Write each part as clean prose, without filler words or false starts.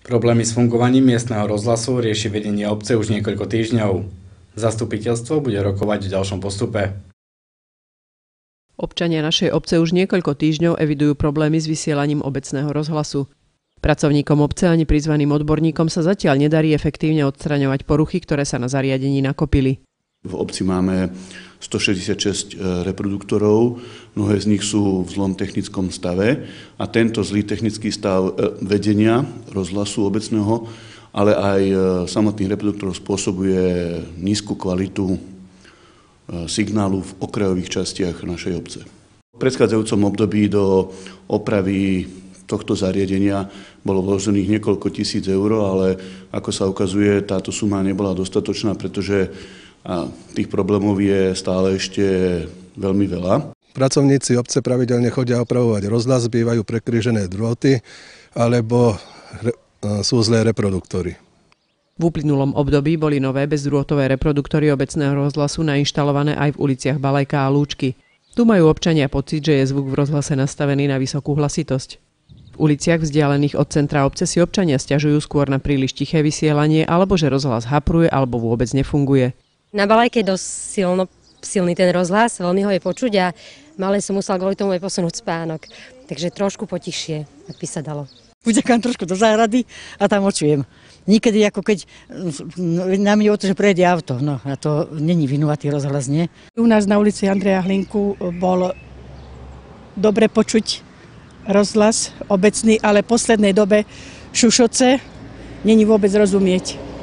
Problémy s fungovaním miestneho rozhlasu rieši vedenie obce už niekoľko týždňov. Zastupiteľstvo bude rokovať v ďalšom postupe. Občania našej obce už niekoľko týždňov evidujú problémy s vysielaním obecného rozhlasu. Pracovníkom obce ani prizvaným odborníkom sa zatiaľ nedarí efektívne odstraňovať poruchy, ktoré sa na zariadení nakopili. V obci máme 166 reproduktorov, mnohé z nich sú v zlom technickom stave a tento zlý technický stav vedenia rozhlasu obecného, ale aj samotných reproduktorov spôsobuje nízku kvalitu signálu v okrajových častiach našej obce. V predchádzajúcom období do opravy tohto zariadenia bolo vložených niekoľko tisíc eur, ale ako sa ukazuje, táto suma nebola dostatočná, pretože tých problémov je stále ešte veľmi veľa. Pracovníci obce pravidelne chodia opravovať rozhlas, bývajú prekrížené drôty alebo sú zlé reproduktory. V uplynulom období boli nové bezdrôtové reproduktory obecného rozhlasu nainštalované aj v uliciach Balajka a Lúčky. Tu majú občania pocit, že je zvuk v rozhlase nastavený na vysokú hlasitosť. V uliciach vzdialených od centra obce si občania sťažujú skôr na príliš tiché vysielanie alebo že rozhlas hapruje alebo vôbec nefunguje. Na Balajke je dosť silný ten rozhlas, veľmi ho je počuť a malé som musela kvôli tomu aj posunúť spánok. Takže trošku potišie, ak by sa dalo. Utekám trošku do záhrady a tam očujem. Niekedy ako keď nám je o to, že prejde auto, no a to není vinuvatý rozhlas, nie? U nás na ulici Andreja Hlinku bol dobre počuť rozhlas obecný, ale v poslednej dobe šušoce není vôbec rozumieť.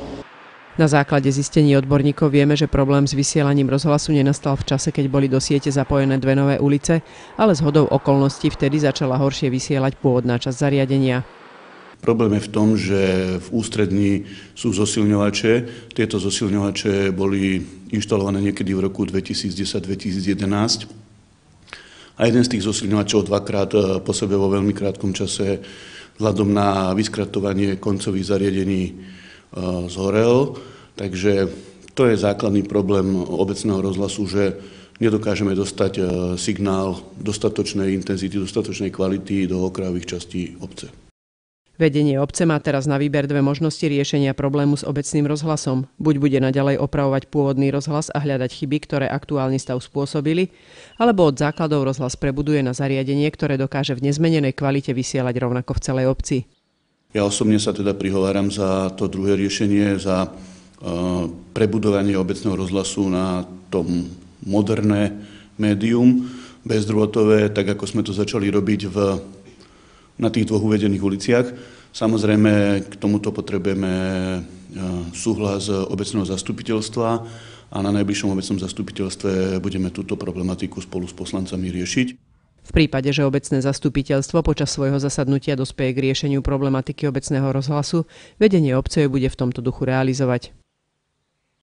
Na základe zistení odborníkov vieme, že problém s vysielaním rozhlasu nenastal v čase, keď boli do siete zapojené dve nové ulice, ale zhodou okolností vtedy začala horšie vysielať pôvodná časť zariadenia. Problém je v tom, že v ústrední sú zosilňovače. Tieto zosilňovače boli inštalované niekedy v roku 2010-2011. A jeden z tých zosilňovačov dvakrát po sebe vo veľmi krátkom čase vzhľadom na vyskratovanie koncových zariadení zhorel. Takže to je základný problém obecného rozhlasu, že nedokážeme dostať signál dostatočnej intenzity, dostatočnej kvality do okrajových častí obce. Vedenie obce má teraz na výber dve možnosti riešenia problému s obecným rozhlasom. Buď bude naďalej opravovať pôvodný rozhlas a hľadať chyby, ktoré aktuálny stav spôsobili, alebo od základov rozhlas prebuduje na zariadenie, ktoré dokáže v nezmenenej kvalite vysielať rovnako v celej obci. Ja osobne sa teda prihováram za to druhé riešenie, za prebudovanie obecného rozhlasu na tom moderné médium, bezdrôtové, tak ako sme to začali robiť na tých dvoch uvedených uliciach. Samozrejme, k tomuto potrebujeme súhlas obecného zastupiteľstva a na najbližšom obecnom zastupiteľstve budeme túto problematiku spolu s poslancami riešiť. V prípade, že obecné zastupiteľstvo počas svojho zasadnutia dospeje k riešeniu problematiky obecného rozhlasu, vedenie obce bude v tomto duchu realizovať.